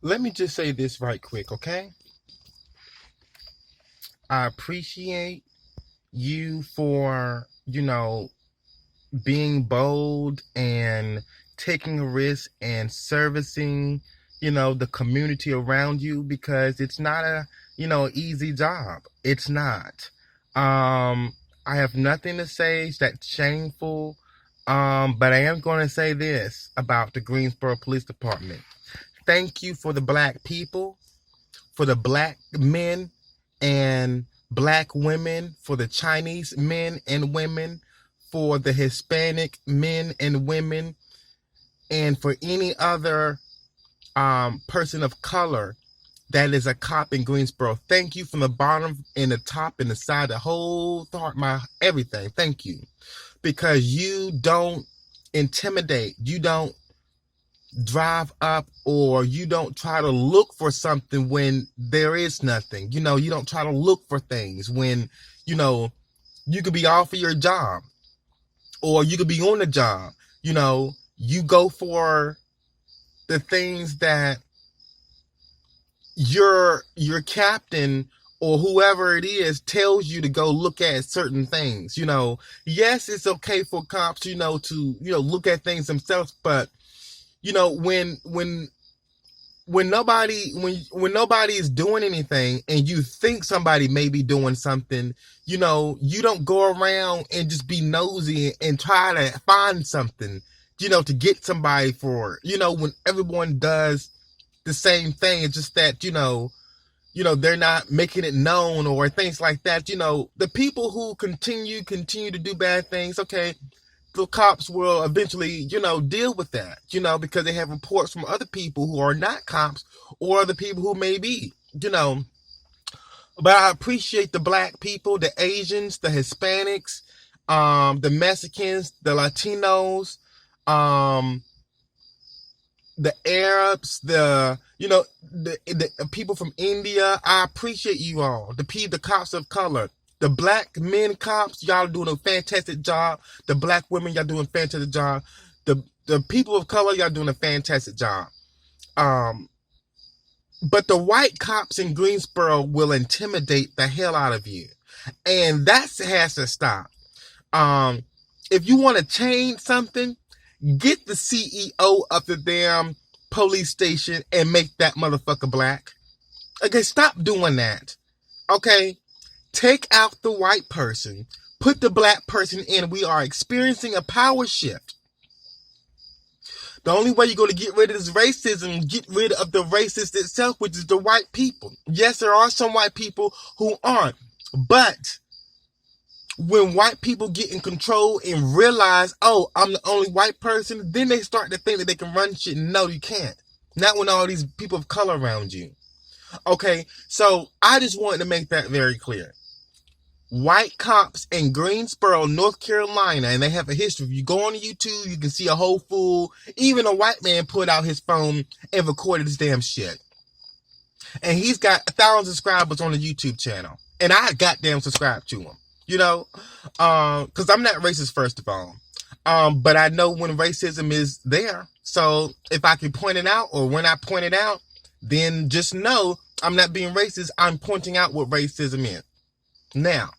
Let me just say this right quick, okay? I appreciate you for, being bold and taking a risk and servicing, the community around you because it's not a, easy job. It's not. I have nothing to say that's shameful. But I am going to say this about the Greensboro Police Department. Thank you for the black people, for the black men and black women, for the Chinese men and women, for the Hispanic men and women, and for any other person of color that is a cop in Greensboro. Thank you from the bottom and the top and the side, the whole thought, my everything. Thank you. Because you don't intimidate, you don't drive up, or you don't try to look for something when there is nothing. You don't try to look for things when, you could be off of your job or you could be on the job. You go for the things that your captain or whoever it is tells you to go look at certain things. Yes, it's okay for cops, to, look at things themselves, but when nobody is doing anything and you think somebody may be doing something, you don't go around and just be nosy and try to find something, to get somebody for, when everyone does the same thing. It's just that, they're not making it known or things like that. The people who continue to do bad things, okay, the cops will eventually, deal with that, because they have reports from other people who are not cops or other people who may be, But I appreciate the black people, the Asians, the Hispanics, the Mexicans, the Latinos, um, the Arabs, the people from India. I appreciate you all. The cops of color. The black men cops, y'all doing a fantastic job. The black women, y'all doing a fantastic job. The people of color, y'all doing a fantastic job. But the white cops in Greensboro will intimidate the hell out of you. And that has to stop. If you want to change something, get the CEO of the damn police station and make that motherfucker black. Okay, stop doing that. Okay? Take out the white person, put the black person in. We are experiencing a power shift. The only way you're going to get rid of this racism, get rid of the racist itself, which is the white people. Yes, there are some white people who aren't. But when white people get in control and realize, oh, I'm the only white person, then they start to think that they can run shit. No, you can't. Not when all these people of color around you. Okay, so I just wanted to make that very clear. White cops in Greensboro, North Carolina, and they have a history. If you go on YouTube, you can see a whole fool. Even a white man put out his phone and recorded his damn shit. And he's got 1,000 subscribers on the YouTube channel. And I goddamn subscribe to him. Because I'm not racist, first of all. But I know when racism is there. So if I can point it out, or when I point it out, then just know I'm not being racist. I'm pointing out what racism is. Now,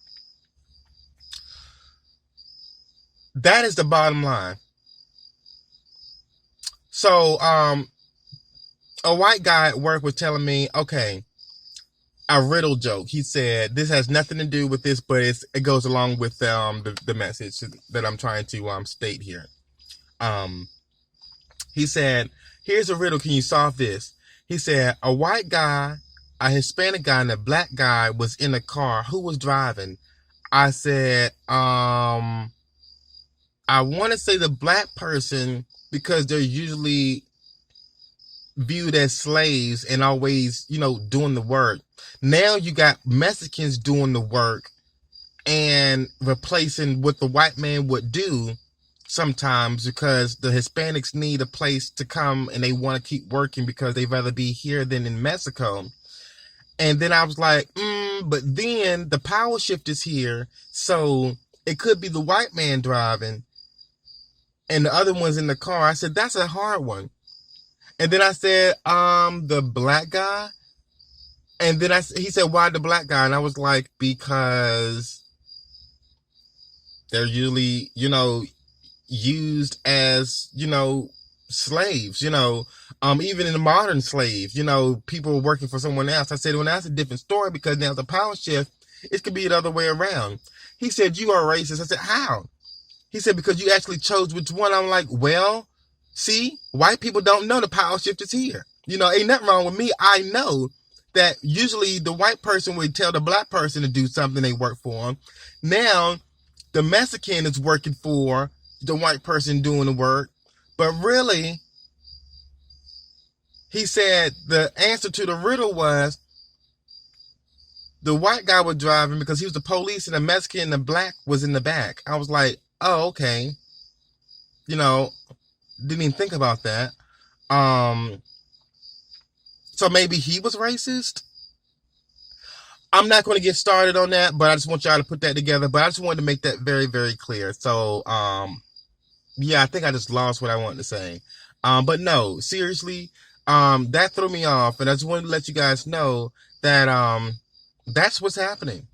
that is the bottom line. So, a white guy at work was telling me, okay, a riddle joke. He said, this has nothing to do with this, but it goes along with the message that I'm trying to state here. He said, here's a riddle. Can you solve this? He said, a white guy, a Hispanic guy, and a black guy was in a car. Who was driving? I said, I want to say the black person, because they're usually viewed as slaves and always, doing the work. Now you got Mexicans doing the work and replacing what the white man would do sometimes, because the Hispanics need a place to come and they want to keep working because they'd rather be here than in Mexico. And then I was like, but then the power shift is here. So it could be the white man driving and the other one's in the car. I said, that's a hard one. And then I said, the black guy. And then he said, why the black guy? And I was like, because they're usually, used as, slaves, even in the modern slaves, people working for someone else. I said, well, that's a different story because now the power shift, it could be the other way around. He said, you are racist. I said, how? He said, because you actually chose which one. I'm like, well, see, white people don't know the power shift is here. Ain't nothing wrong with me. I know that usually the white person would tell the black person to do something they work for them. Now, the Mexican is working for the white person doing the work. But really, he said the answer to the riddle was the white guy was driving because he was the police and the Mexican and the black was in the back. I was like, oh, okay. Didn't even think about that. So maybe he was racist. I'm not going to get started on that, but I just want y'all to put that together. But I just wanted to make that very, very clear. So, yeah, I think I just lost what I wanted to say. But no, seriously, that threw me off. And I just wanted to let you guys know that, that's what's happening.